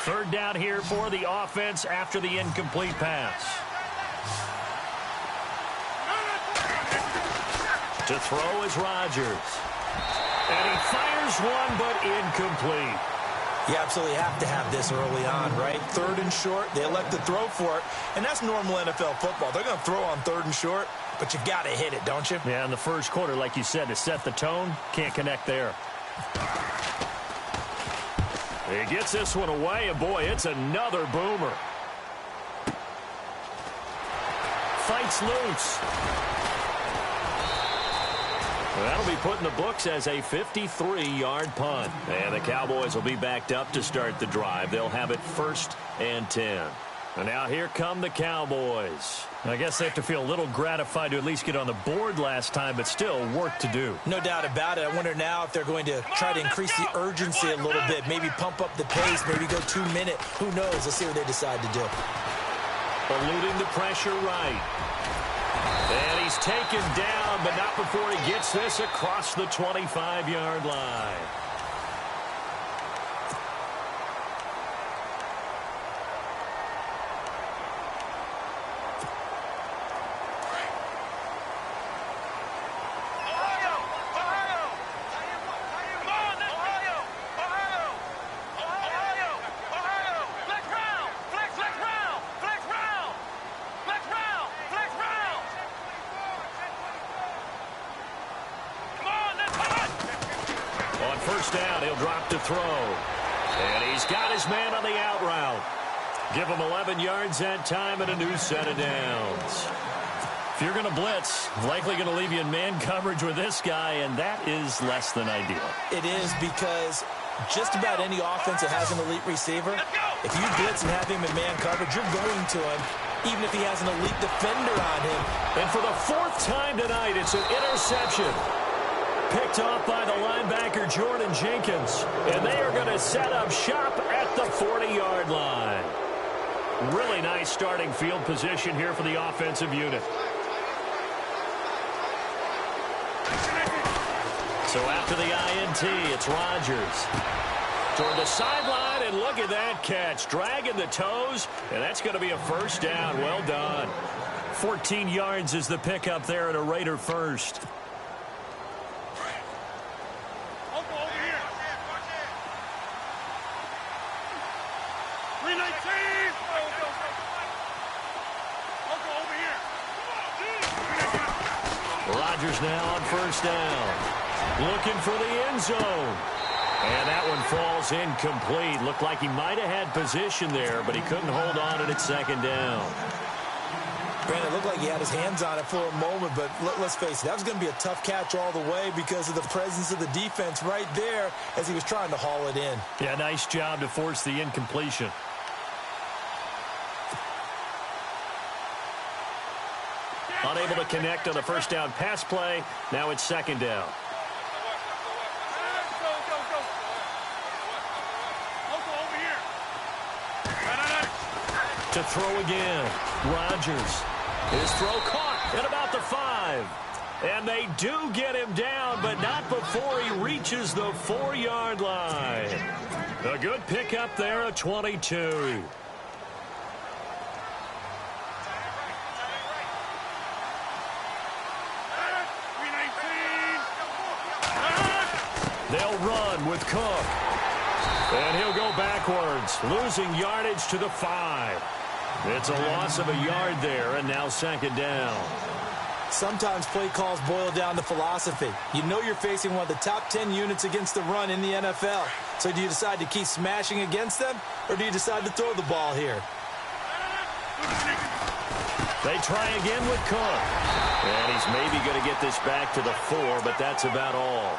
Third down here for the offense after the incomplete pass. To throw is Rodgers. And he fires one, but incomplete. You absolutely have to have this early on, right? Third and short, they elect to throw for it, and that's normal NFL football. They're going to throw on third and short, but you've got to hit it, don't you? Yeah, in the first quarter, like you said, to set the tone, can't connect there. He gets this one away, and boy, it's another boomer. Fights loose. That'll be put in the books as a 53-yard punt. And the Cowboys will be backed up to start the drive. They'll have it 1st and 10. And now here come the Cowboys. I guess they have to feel a little gratified to at least get on the board last time, but still work to do. No doubt about it. I wonder now if they're going to try to increase the urgency a little bit, maybe pump up the pace, maybe go 2 minute. Who knows? Let's see what they decide to do. Eluding the pressure right. And he's taken down, but not before he gets this across the 25-yard line. First down, he'll drop to throw. And he's got his man on the out route. Give him 11 yards that time and a new set of downs. If you're going to blitz, likely going to leave you in man coverage with this guy, and that is less than ideal. It is, because just about any offense that has an elite receiver, if you blitz and have him in man coverage, you're going to him, even if he has an elite defender on him. And for the 4th time tonight, it's an interception. Picked off by the linebacker, Jordan Jenkins. And they are going to set up shop at the 40-yard line. Really nice starting field position here for the offensive unit. So after the INT, it's Rodgers. Toward the sideline, and look at that catch. Dragging the toes, and that's going to be a first down. Well done. 14 yards is the pickup there at a Raider first. Rodgers now on first down. Looking for the end zone. And that one falls incomplete. Looked like he might have had position there, but he couldn't hold on it at second down. Brandon, it looked like he had his hands on it for a moment, but let's face it, that was going to be a tough catch all the way because of the presence of the defense right there as he was trying to haul it in. Yeah, nice job to force the incompletion. Unable to connect on the first down pass play. Now it's second down. To throw again. Rodgers. His throw caught at about the 5. And they do get him down, but not before he reaches the 4-yard line. A good pickup there at 22. They'll run with Cook. And he'll go backwards, losing yardage to the 5. It's a loss of a yard there, and now second down. Sometimes play calls boil down to philosophy. You know you're facing one of the top 10 units against the run in the NFL. So do you decide to keep smashing against them, or do you decide to throw the ball here? They try again with Cook. And he's maybe going to get this back to the 4, but that's about all.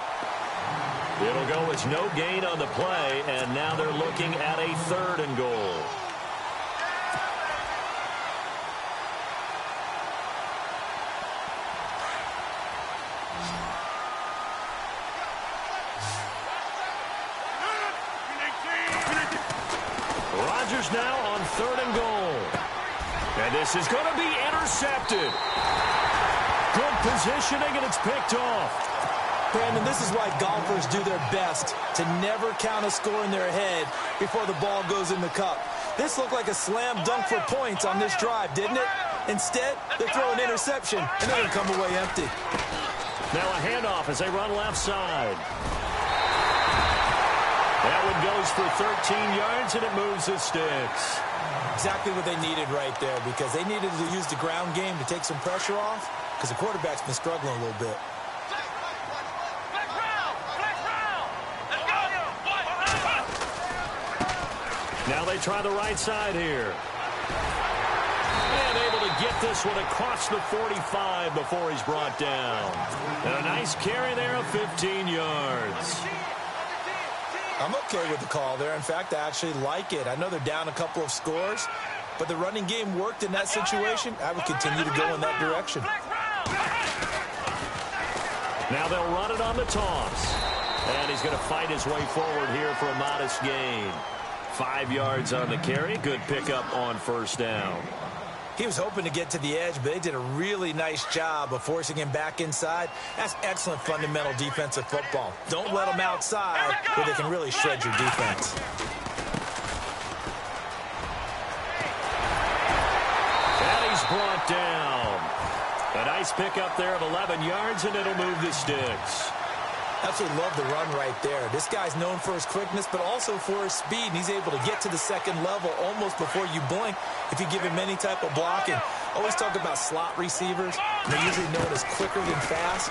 It'll go as no gain on the play, and now they're looking at a 3rd and goal. Rodgers now on 3rd and goal. And this is going to be intercepted. Good positioning, and it's picked off. Brandon, this is why golfers do their best to never count a score in their head before the ball goes in the cup. This looked like a slam dunk for points on this drive, didn't it? Instead, they throw an interception, and they're going to come away empty. Now a handoff as they run left side. That one goes for 13 yards, and it moves the sticks. Exactly what they needed right there, because they needed to use the ground game to take some pressure off, because the quarterback's been struggling a little bit. Now they try the right side here. And able to get this one across the 45 before he's brought down. And a nice carry there of 15 yards. I'm okay with the call there. In fact, I actually like it. I know they're down a couple of scores, but the running game worked in that situation. I would continue to go in that direction. Now they'll run it on the toss. And he's going to fight his way forward here for a modest gain. 5 yards on the carry. Good pickup on first down. He was hoping to get to the edge, but they did a really nice job of forcing him back inside. That's excellent fundamental defensive football. Don't let them outside where they can really shred your defense. And he's brought down. A nice pickup there of 11 yards, and it'll move the sticks. Absolutely love the run right there. This guy's known for his quickness, but also for his speed, and he's able to get to the second level almost before you blink if you give him any type of blocking. Always talk about slot receivers. They're usually known as quicker than fast.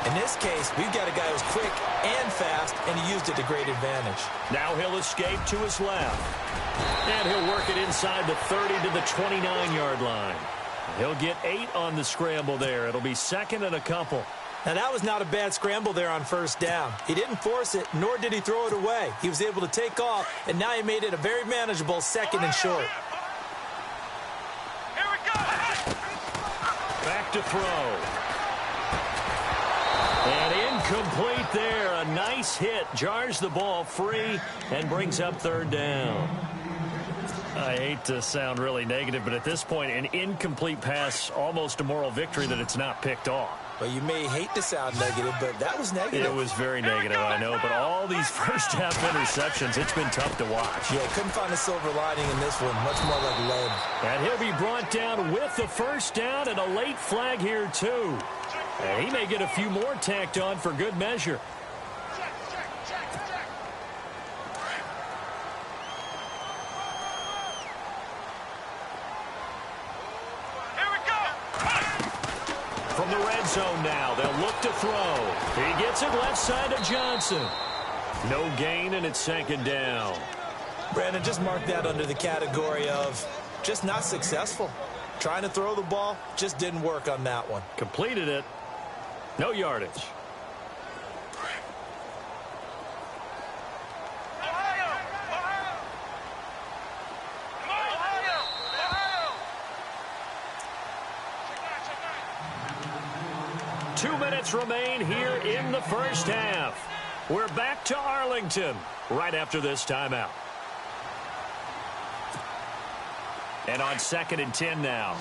In this case, we've got a guy who's quick and fast, and he used it to great advantage. Now he'll escape to his left. And he'll work it inside the 30 to the 29-yard line. He'll get 8 on the scramble there. It'll be second and a couple. Now, that was not a bad scramble there on first down. He didn't force it, nor did he throw it away. He was able to take off, and now he made it a very manageable second and short. Here we go. Back to throw. And incomplete there. A nice hit. Jars the ball free and brings up third down. I hate to sound really negative, but at this point, an incomplete pass, almost a moral victory that it's not picked off. Well, you may hate to sound negative, but that was negative. It was very negative, I know, but all these first-half interceptions, it's been tough to watch. Yeah, couldn't find a silver lining in this one. Much more like lead. And he'll be brought down with the first down and a late flag here, too. And he may get a few more tacked on for good measure. From the red zone now, they'll look to throw. He gets it left side to Johnson. No gain, and it's second down. Brandon, just mark that under the category of just not successful. Trying to throw the ball, just didn't work on that one. Completed it. No yardage. Remain here in the first half. We're back to Arlington right after this timeout. And on 2nd and 10 now.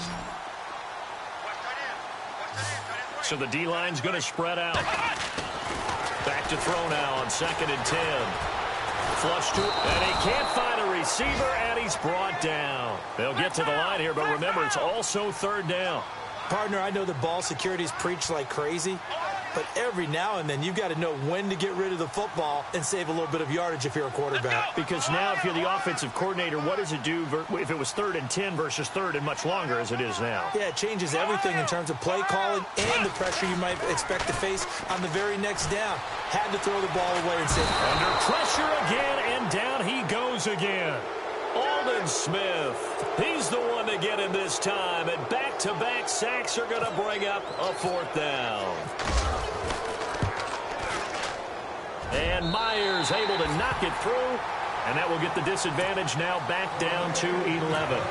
So the D-line's going to spread out. Back to throw now on 2nd and 10. Flush to it, and he can't find a receiver, and he's brought down. They'll get to the line here, but remember, it's also third down. Partner, I know that ball security's preached like crazy, but every now and then you've got to know when to get rid of the football and save a little bit of yardage if you're a quarterback. Because now if you're the offensive coordinator, what does it do if it was 3rd and 10 versus 3rd and much longer as it is now? Yeah, it changes everything in terms of play calling and the pressure you might expect to face on the very next down. Had to throw the ball away and save it. Under pressure again, and down he goes again. Aldon Smith, he's the one to get him this time, and back-to-back sacks are going to bring up a 4th down. And Myers able to knock it through, and that will get the disadvantage now back down to 11.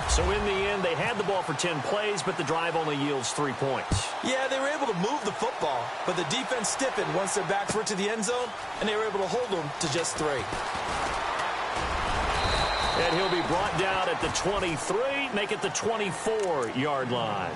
So in the end, they had the ball for 10 plays, but the drive only yields 3 points. Yeah, they were able to move the football, but the defense stiffened once their backs were to the end zone, and they were able to hold them to just 3. And he'll be brought down at the 23, make it the 24-yard line.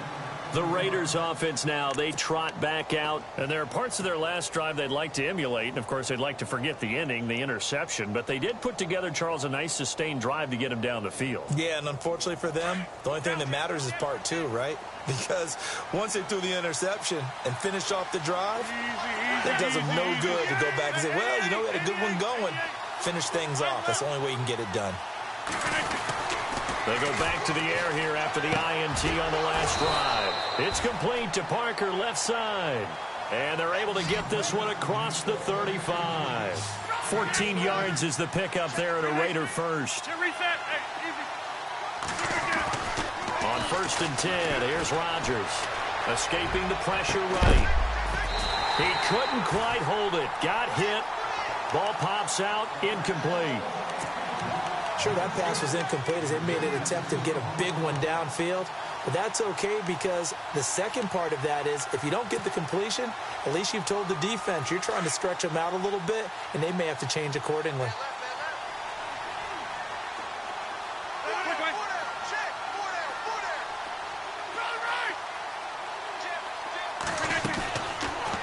The Raiders offense now, they trot back out. And there are parts of their last drive they'd like to emulate. And, of course, they'd like to forget the inning, the interception. But they did put together, Charles, a nice sustained drive to get him down the field. Yeah, and unfortunately for them, the only thing that matters is part two, right? Because once they threw the interception and finished off the drive, that does them no good to go back and say, well, you know, we had a good one going. Finish things off. That's the only way you can get it done. They go back to the air here after the INT on the last drive. It's complete to Parker, left side. And they're able to get this one across the 35. 14 yards is the pickup there at a Raider first. On 1st and 10, here's Rodgers. Escaping the pressure right. He couldn't quite hold it. Got hit. Ball pops out, incomplete. Sure, that pass was incomplete as they made an attempt to get a big one downfield. But that's okay because the second part of that is if you don't get the completion, at least you've told the defense you're trying to stretch them out a little bit, and they may have to change accordingly.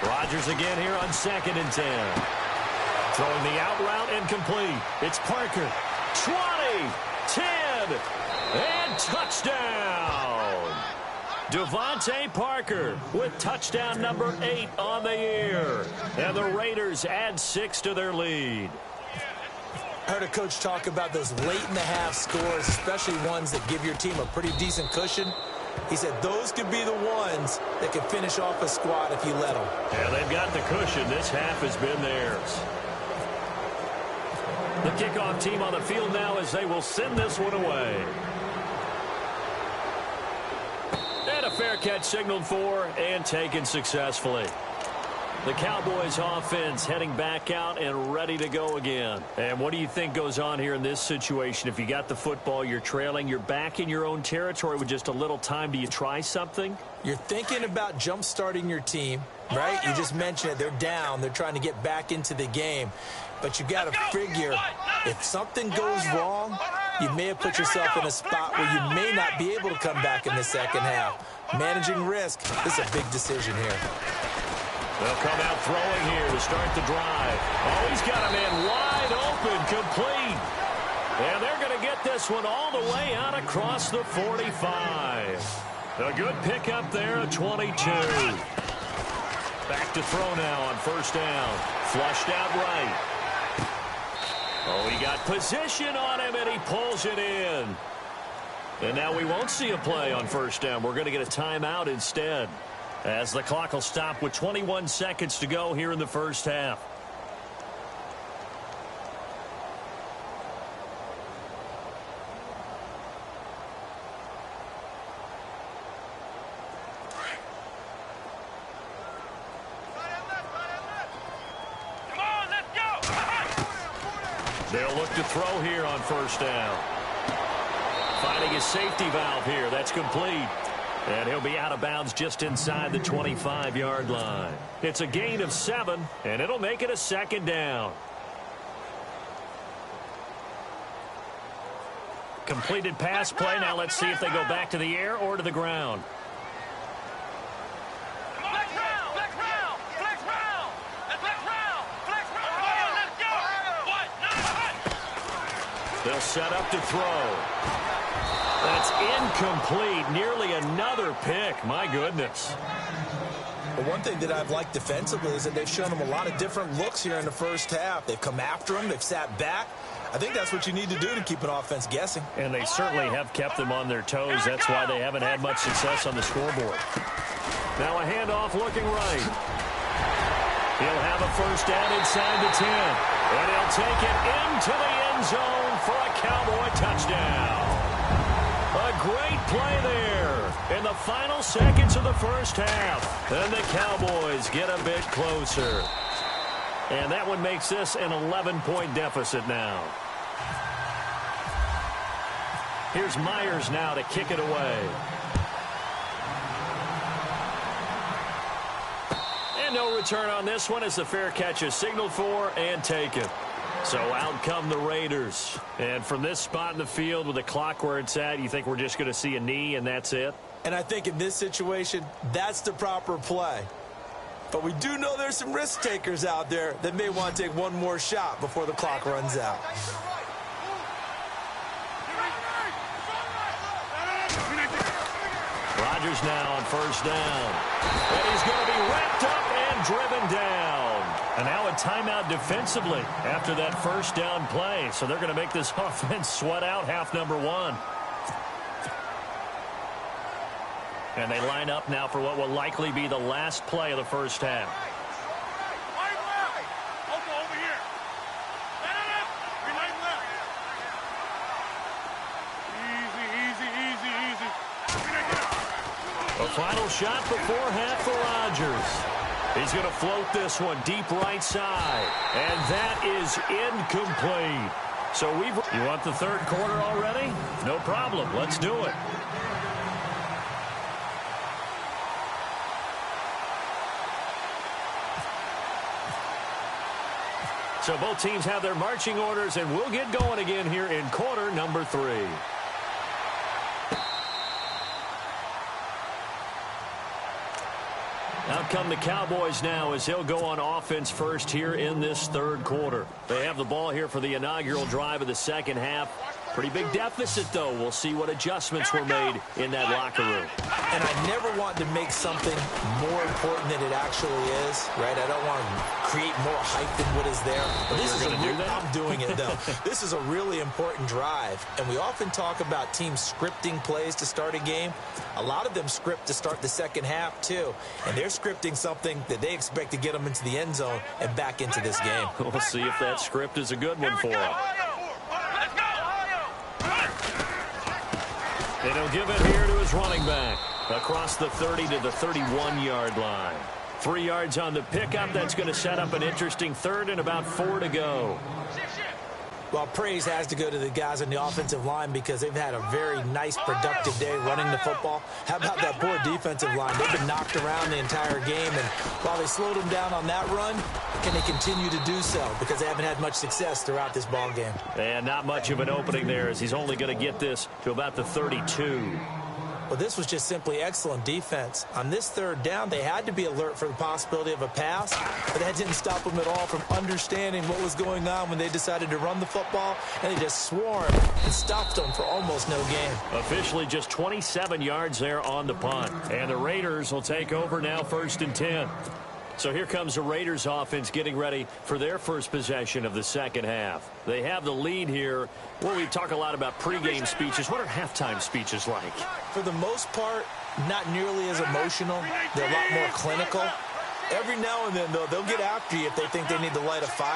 Rodgers again here on 2nd and 10. Throwing the out route incomplete. It's Parker. 20, 10, and touchdown! Devontae Parker with touchdown number 8 on the year. And the Raiders add 6 to their lead. I heard a coach talk about those late-in-the-half scores, especially ones that give your team a pretty decent cushion. He said those could be the ones that can finish off a squad if you let them. Yeah, they've got the cushion. This half has been theirs. The kickoff team on the field now as they will send this one away. And a fair catch signaled for and taken successfully. The Cowboys offense heading back out and ready to go again. And what do you think goes on here in this situation? If you got the football, you're trailing, you're back in your own territory with just a little time. Do you try something? You're thinking about jump-starting your team, right? You just mentioned it. They're down. They're trying to get back into the game. But you got to figure if something goes wrong, you may have put yourself in a spot where you may not be able to come back in the second half. Managing risk is a big decision here. They'll come out throwing here to start the drive. Oh, he's got a man wide open, complete. And they're going to get this one all the way out across the 45. A good pickup there at 22. Back to throw now on 1st down. Flushed out right. Oh, he got position on him, and he pulls it in. And now we won't see a play on 1st down. We're going to get a timeout instead, as the clock will stop with 21 seconds to go here in the first half. They'll look to throw here on 1st down. Finding his safety valve here. That's complete. And he'll be out of bounds just inside the 25-yard line. It's a gain of 7, and it'll make it a 2nd down. Completed pass play. Now let's see if they go back to the air or to the ground. They'll set up to throw. That's incomplete. Nearly another pick. My goodness. But one thing that I've liked defensively is that they've shown them a lot of different looks here in the first half. They've come after them. They've sat back. I think that's what you need to do to keep an offense guessing. And they certainly have kept them on their toes. That's why they haven't had much success on the scoreboard. Now a handoff looking right. He'll have a 1st down inside the 10. And he'll take it into the end zone for a Cowboy touchdown. A great play there in the final seconds of the first half. And the Cowboys get a bit closer. And that one makes this an 11-point deficit now. Here's Myers now to kick it away. And no return on this one as the fair catch is signaled for and taken. So out come the Raiders. And from this spot in the field with the clock where it's at, you think we're just going to see a knee and that's it? And I think in this situation, that's the proper play. But we do know there's some risk takers out there that may want to take one more shot before the clock runs out. Rodgers now on first down. And he's going to be wrapped up and driven down. And now a timeout defensively after that first down play. So they're going to make this offense sweat out half number one. And they line up now for what will likely be the last play of the first half. A final shot before half for Rodgers. He's going to float this one deep right side. And that is incomplete. So you want the third quarter already? No problem. Let's do it. So both teams have their marching orders, and we'll get going again here in quarter number 3. Out come the Cowboys now as he'll go on offense first here in this third quarter. They have the ball here for the inaugural drive of the second half. Pretty big deficit, though. We'll see what adjustments were made in that locker room. And I never want to make something more important than it actually is, right? I don't want to create more hype than what is there. But this is I'm doing it, though. This is a really important drive. And we often talk about teams scripting plays to start a game. A lot of them script to start the second half, too. And they're scripting something that they expect to get them into the end zone and back into this game. We'll see if that script is a good one for them. And he'll give it here to his running back. Across the 30 to the 31-yard line. 3 yards on the pickup. That's going to set up an interesting third and about 4 to go. Well, praise has to go to the guys on the offensive line because they've had a very nice, productive day running the football. How about that poor defensive line? They've been knocked around the entire game, and while they slowed them down on that run, can they continue to do so? Because they haven't had much success throughout this ball game. And not much of an opening there as he's only going to get this to about the 32. Well, this was just simply excellent defense. On this third down, they had to be alert for the possibility of a pass, but that didn't stop them at all from understanding what was going on when they decided to run the football, and they just swarmed and stopped them for almost no gain. Officially just 27 yards there on the punt. And the Raiders will take over now 1st and 10. So here comes the Raiders offense getting ready for their first possession of the second half. They have the lead here. Well, we talk a lot about pregame speeches. What are halftime speeches like? For the most part, not nearly as emotional. They're a lot more clinical. Every now and then, though, they'll get after you if they think they need to light a fire.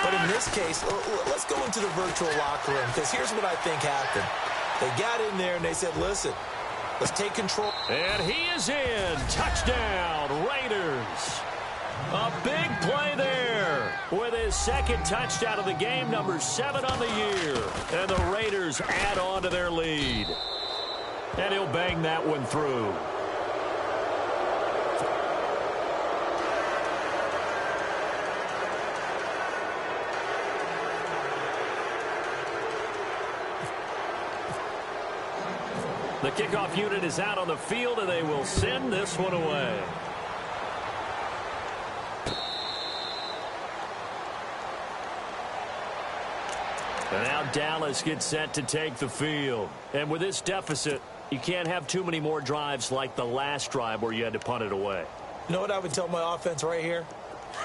But in this case, let's go into the virtual locker room, because here's what I think happened. They got in there and they said, listen, let's take control. And he is in. Touchdown, Raiders. A big play there with his second touchdown of the game, number 7 on the year. And the Raiders add on to their lead. And he'll bang that one through. The kickoff unit is out on the field, and they will send this one away. And now Dallas gets set to take the field. And with this deficit, you can't have too many more drives like the last drive where you had to punt it away. You know what I would tell my offense right here?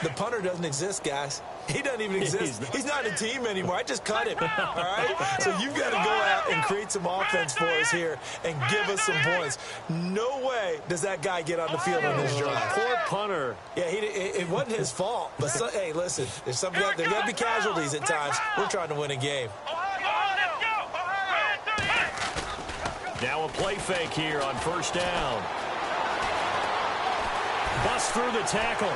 The punter doesn't exist, guys. He doesn't even exist. He's not a team anymore. I just cut him, all right? So you've got to go out and create some offense for us here and give us some points. No way does that guy get on the field on this drive. Poor punter. Yeah, it wasn't his fault. But, hey, listen, there's got to be casualties at times. We're trying to win a game. Now a play fake here on first down. Bust through the tackle.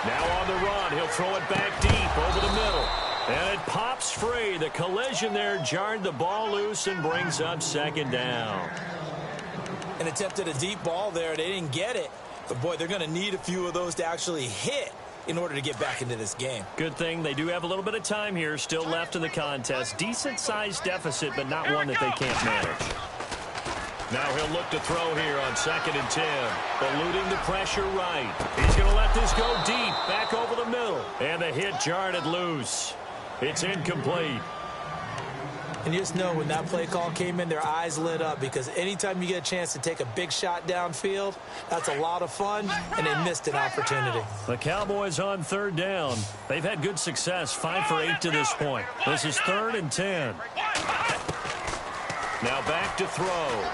Now on the run, he'll throw it back deep over the middle. And it pops free. The collision there jarred the ball loose and brings up second down. An attempt at a deep ball there. They didn't get it. But, boy, they're going to need a few of those to actually hit in order to get back into this game. Good thing they do have a little bit of time here still left in the contest. Decent-sized deficit, but not one that they can't manage. Now he'll look to throw here on 2nd and 10. Eluding the pressure right. He's going to let this go deep, back over the middle. And the hit jarred it loose. It's incomplete. And you just know when that play call came in, their eyes lit up, because anytime you get a chance to take a big shot downfield, that's a lot of fun, and they missed an opportunity. The Cowboys on 3rd down. They've had good success, 5 for 8 to this point. This is 3rd and 10. Now back to throw.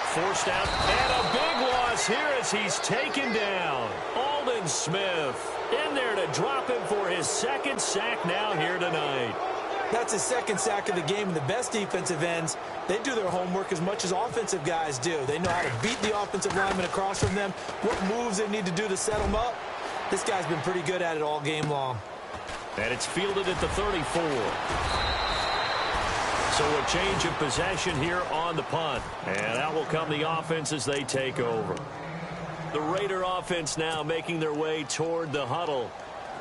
Forced out, and a big loss here as he's taken down. Aldon Smith in there to drop him for his 2nd sack now here tonight. That's his 2nd sack of the game, and the best defensive ends, they do their homework as much as offensive guys do. They know how to beat the offensive lineman across from them, what moves they need to do to set them up. This guy's been pretty good at it all game long. And it's fielded at the 34. So a change of possession here on the punt. And out will come the offense as they take over. The Raider offense now making their way toward the huddle.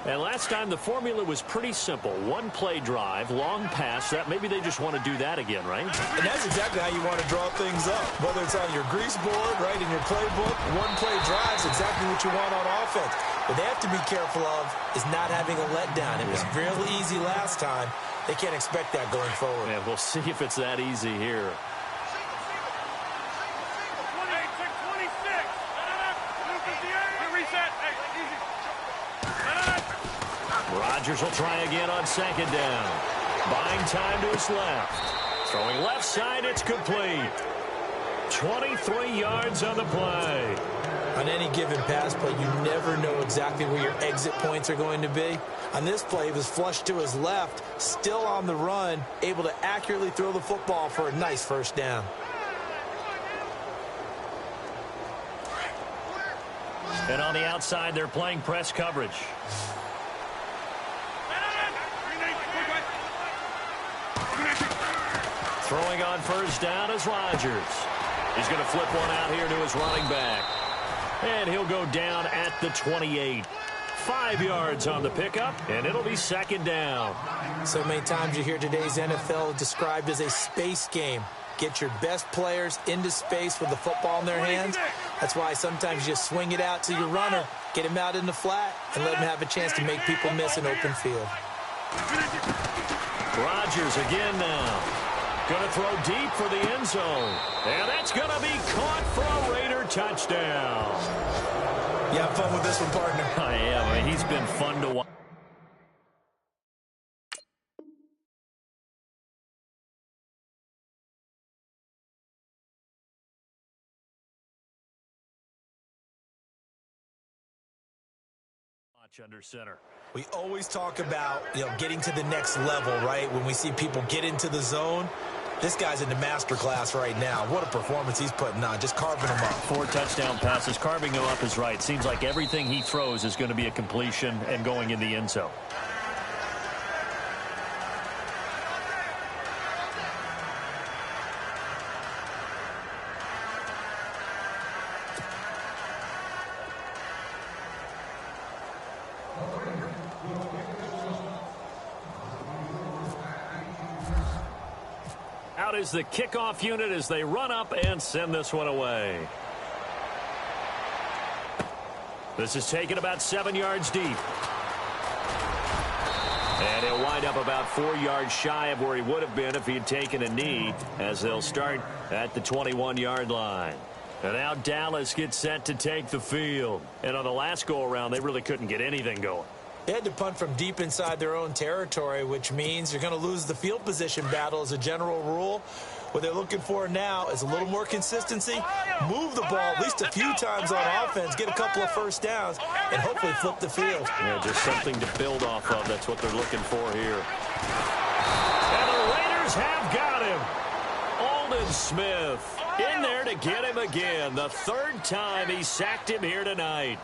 And last time the formula was pretty simple. 1-play drive, long pass. That maybe they just want to do that again, right? And that's exactly how you want to draw things up. Whether it's on your grease board, right, in your playbook, 1-play drive is exactly what you want on offense. What they have to be careful of is not having a letdown. It was real easy last time. They can't expect that going forward. Yeah, we'll see if it's that easy here. Rodgers will try again on 2nd down. Buying time to his left. Throwing left side, it's complete. 23 yards on the play. On any given pass play, you never know exactly where your exit points are going to be. On this play, he was flushed to his left, still on the run, able to accurately throw the football for a nice 1st down. And on the outside, they're playing press coverage. Throwing on 1st down is Rodgers. He's going to flip one out here to his running back. And he'll go down at the 28. 5 yards on the pickup, and it'll be 2nd down. So many times you hear today's NFL described as a space game. Get your best players into space with the football in their hands. That's why sometimes you just swing it out to your runner, get him out in the flat, and let him have a chance to make people miss an open field. Rodgers again now. Going to throw deep for the end zone. And that's going to be caught for a Raider touchdown. You have fun with this one, partner? I am. I mean, he's been fun to watch. Under center. We always talk about, getting to the next level, right? When we see people get into the zone, this guy's in the master class right now. What a performance he's putting on, just carving them up. 4 touchdown passes, carving them up is right. Seems like everything he throws is going to be a completion and going in the end zone. Out is the kickoff unit as they run up and send this one away. This is taken about 7 yards deep. And he'll wind up about 4 yards shy of where he would have been if he had taken a knee, as they'll start at the 21-yard line. And now Dallas gets set to take the field. And on the last go-around, they really couldn't get anything going. They had to punt from deep inside their own territory, which means you're going to lose the field position battle as a general rule. What they're looking for now is a little more consistency, move the ball at least a few times on offense, get a couple of 1st downs, and hopefully flip the field. Yeah, just something to build off of. That's what they're looking for here. And the Raiders have got him. Aldon Smith in there to get him again. The 3rd time he sacked him here tonight.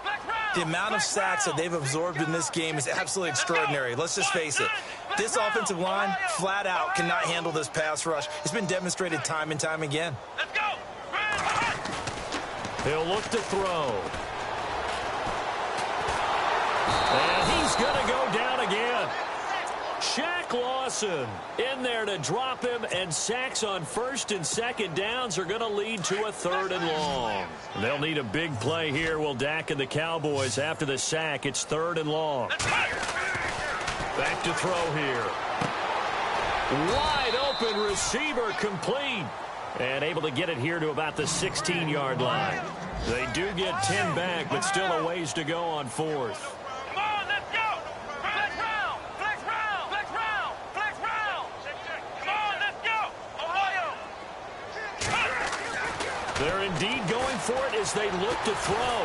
The amount of sacks that they've absorbed in this game is absolutely extraordinary. Let's just face it. This offensive line, flat out, cannot handle this pass rush. It's been demonstrated time and time again. Let's go! He'll look to throw. And he's going to go down again. Shaq Lawson in there to drop him, and sacks on first and second downs are going to lead to a 3rd and long. They'll need a big play here, will Dak and the Cowboys. After the sack, it's 3rd and long. Back to throw here. Wide open receiver, complete. And able to get it here to about the 16-yard line. They do get 10 back, but still a ways to go on 4th. Come on, let's go! Flex round! Flex round! Flex round! Flex round! Come on, let's go! Ohio! They're indeed going for it as they look to throw.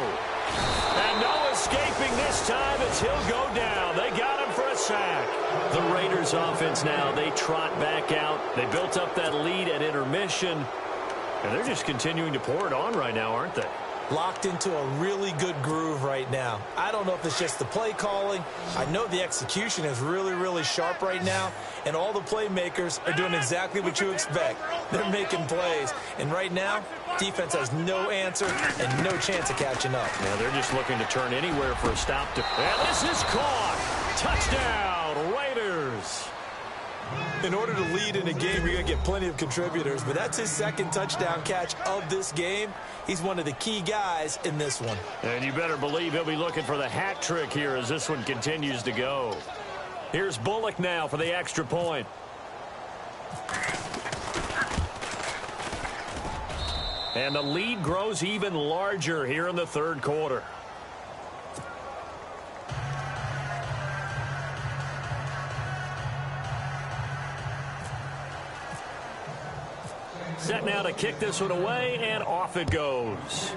And no escaping this time as he'll go down. They got him for a sack. The Raiders offense now, they trot back out. They built up that lead at intermission. And they're just continuing to pour it on right now, aren't they? Locked into a really good groove right now. I don't know if it's just the play calling. I know the execution is really, really sharp right now, and all the playmakers are doing exactly what you expect. They're making plays, and right now, defense has no answer and no chance of catching up. Yeah, they're just looking to turn anywhere for a stop. And this is caught. Touchdown, Raiders. In order to lead in a game, you're going to get plenty of contributors, but that's his 2nd touchdown catch of this game. He's one of the key guys in this one. And you better believe he'll be looking for the hat trick here as this one continues to go. Here's Bullock now for the extra point. And the lead grows even larger here in the 3rd quarter. Set now to kick this one away, and off it goes.